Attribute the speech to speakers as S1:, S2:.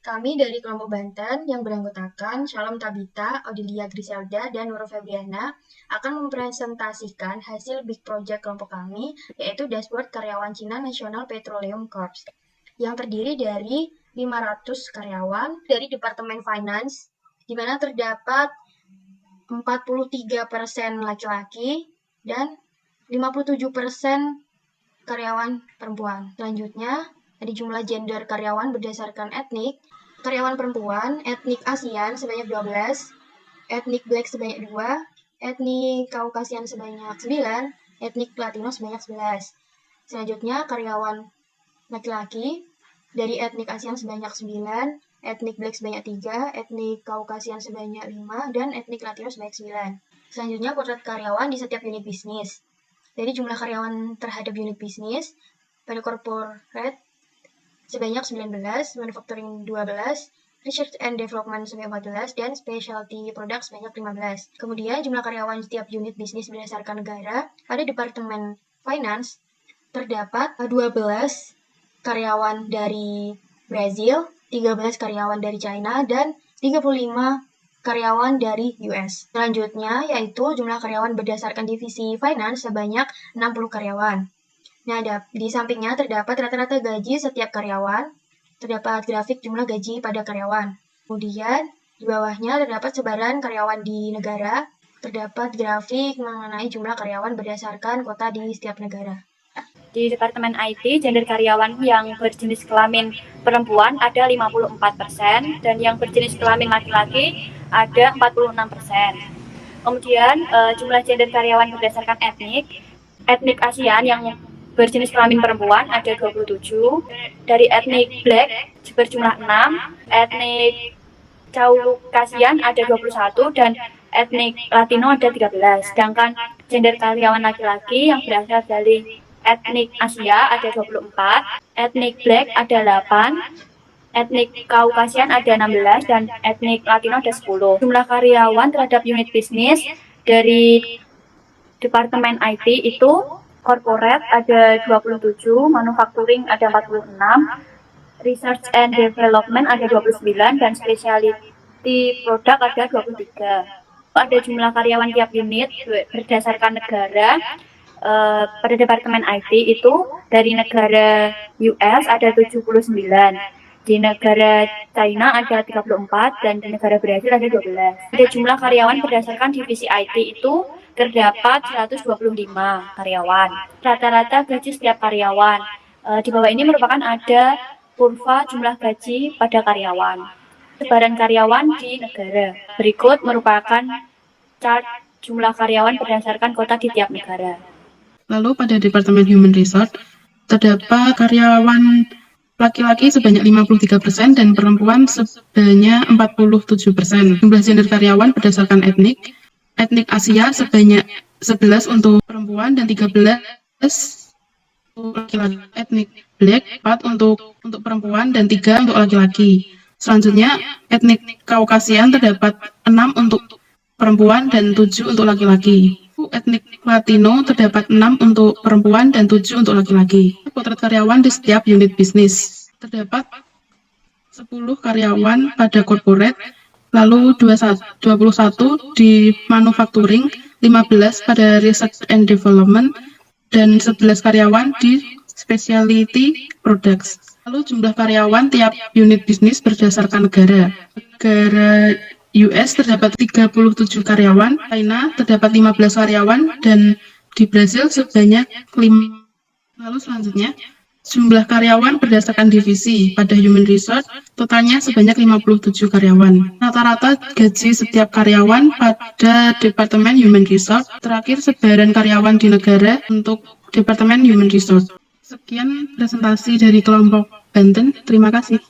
S1: Kami dari kelompok Banten yang beranggotakan Shalom Tabita, Audilia Griselda, dan Nurul Febriana akan mempresentasikan hasil big project kelompok kami, yaitu Dashboard Karyawan Cina National Petroleum Corps, yang terdiri dari 500 karyawan dari Departemen Finance, di mana terdapat 43% laki-laki dan 57% karyawan perempuan. Selanjutnya, dari jumlah gender karyawan berdasarkan etnik, karyawan perempuan, etnik ASEAN sebanyak 12, etnik Black sebanyak 2, etnik Kaukasian sebanyak 9, etnik Latino sebanyak 11. Selanjutnya, karyawan laki-laki dari etnik ASEAN sebanyak 9, etnik Black sebanyak 3, etnik Kaukasian sebanyak 5, dan etnik Latino sebanyak 9. Selanjutnya, potret karyawan di setiap unit bisnis. Dari jumlah karyawan terhadap unit bisnis, pada corporate sebanyak 19, manufacturing 12, research and development sebanyak 14, dan specialty product sebanyak 15. Kemudian jumlah karyawan setiap unit bisnis berdasarkan negara, pada Departemen Finance terdapat 12 karyawan dari Brazil, 13 karyawan dari China, dan 35 karyawan dari US. Selanjutnya yaitu jumlah karyawan berdasarkan divisi finance sebanyak 60 karyawan. Nah, di sampingnya terdapat rata-rata gaji setiap karyawan, terdapat grafik jumlah gaji pada karyawan. Kemudian, di bawahnya terdapat sebaran karyawan di negara, terdapat grafik mengenai jumlah karyawan berdasarkan kota di setiap negara.
S2: Di Departemen IT, gender karyawan yang berjenis kelamin perempuan ada 54% dan yang berjenis kelamin laki-laki ada 46%. Kemudian, jumlah gender karyawan berdasarkan etnik ASEAN yang berjenis kelamin perempuan ada 27, dari etnik Black berjumlah 6, etnik Kaukasian ada 21, dan etnik Latino ada 13. Sedangkan gender karyawan laki-laki yang berasal dari etnik Asia ada 24, etnik Black ada 8, etnik Kaukasian ada 16, dan etnik Latino ada 10. Jumlah karyawan terhadap unit bisnis dari Departemen IT itu corporate ada 27, manufacturing ada 46, research and development ada 29, dan specialty product ada 23. Ada jumlah karyawan tiap unit berdasarkan negara. Pada Departemen IT itu dari negara US ada 79, di negara China ada 34, dan di negara Brazil ada 12. Ada jumlah karyawan berdasarkan divisi IT itu terdapat 125 karyawan. Rata-rata gaji setiap karyawan. Di bawah ini merupakan ada kurva jumlah gaji pada karyawan. Sebaran karyawan di negara. Berikut merupakan chart jumlah karyawan berdasarkan kota di tiap negara.
S3: Lalu pada Departemen Human Resource terdapat karyawan laki-laki sebanyak 53% dan perempuan sebanyak 47%. Jumlah gender karyawan berdasarkan etnik Asia sebanyak 11 untuk perempuan dan 13 untuk laki-laki. Etnik Black 4 untuk perempuan dan 3 untuk laki-laki. Selanjutnya, etnik Kaukasian terdapat 6 untuk perempuan dan 7 untuk laki-laki. Etnik Latino terdapat 6 untuk perempuan dan 7 untuk laki-laki. Potret karyawan di setiap unit bisnis. Terdapat 10 karyawan pada corporate, lalu 21 di manufacturing, 15 pada research and development, dan 11 karyawan di specialty products. Lalu jumlah karyawan tiap unit bisnis berdasarkan negara. Negara US terdapat 37 karyawan, China terdapat 15 karyawan, dan di Brasil sebanyak 5. Lalu selanjutnya, jumlah karyawan berdasarkan divisi. Pada Human Resource, totalnya sebanyak 57 karyawan. Rata-rata gaji setiap karyawan pada Departemen Human Resource. Terakhir, sebaran karyawan di negara untuk Departemen Human Resource. Sekian presentasi dari kelompok Banten. Terima kasih.